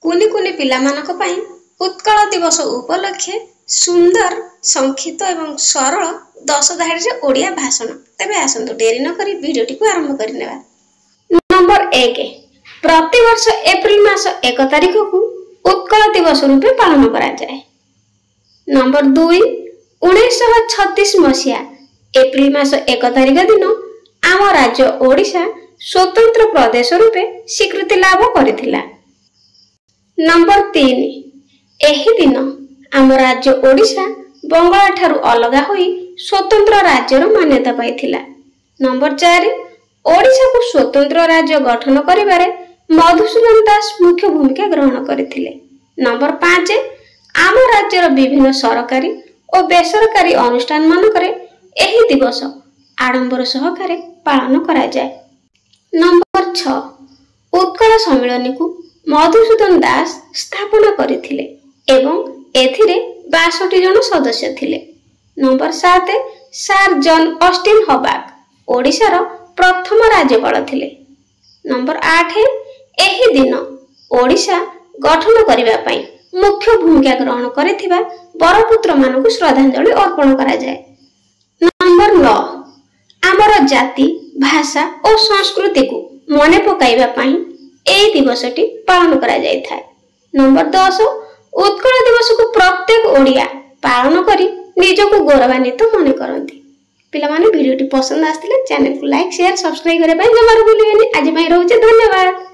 कुनी कुनी पिलामानक पई उत्कल दिवस उपलक्षे सुंदर संक्षिप्त एवं सरल 10 धाड़ी ओडिया भाषण। तेबे आसंतु डेरी न करी वीडियोटी को आरंभ करिनेबा। नंबर 1 प्रति वर्ष एप्रिल मास 1 तारिख को उत्कल दिवस रूपे पालन करा जाए। नंबर 2 1936 मसिया एप्रिल मास 1 तारिख दिन आम राज्य ओडिशा स्वतंत्र प्रदेश रूपे स्वीकृति लाभ करिथिला। नंबर 3 एही दिन आम राज्य ओडिशा बंगाल ठारू अलगा होई स्वतंत्र राज्यर मान्यता पाइथिला। नंबर 4 ओडिशा को स्वतंत्र राज्य गठन करिबारे मधुसूदन दास मुख्य भूमिका ग्रहण करथिले। नंबर 5 आम राज्यर विभिन्न सरकारी और बेसरकारी अनुष्ठान मानकरे एही दिवस आडंबर सहकारे पालन करा जाए। नंबर 6 उत्कल सम्मेलन को मधुसूदन दास स्थापना करथिले एवं एथिरे 62 जन सदस्य थिले। नंबर 7 सार जॉन ऑस्टिन हबाक ओडिशार प्रथम राज्यपाल थिले। नंबर 8 एही दिन ओडिशा गठन करिबा पई मुख्य भूमिका ग्रहण करिथिबा बरपुत्र मानकु श्रद्धांजलि अर्पण करा जाए। नंबर 9 आमर जाति भाषा और संस्कृति को मने पकाइबा पई एही दिवसटी पालन करा जाय थाए। नंबर 10 उत्कल दिवस को प्रत्येक ओडिया पालन करी निजको गौरवान्वित मने करंती। पिला माने वीडियोटी पसंद आस्तिले चैनल को लाइक शेयर सब्सक्राइब करे पई जमार भूलिबेनी। आज पई रहउचे धन्यवाद।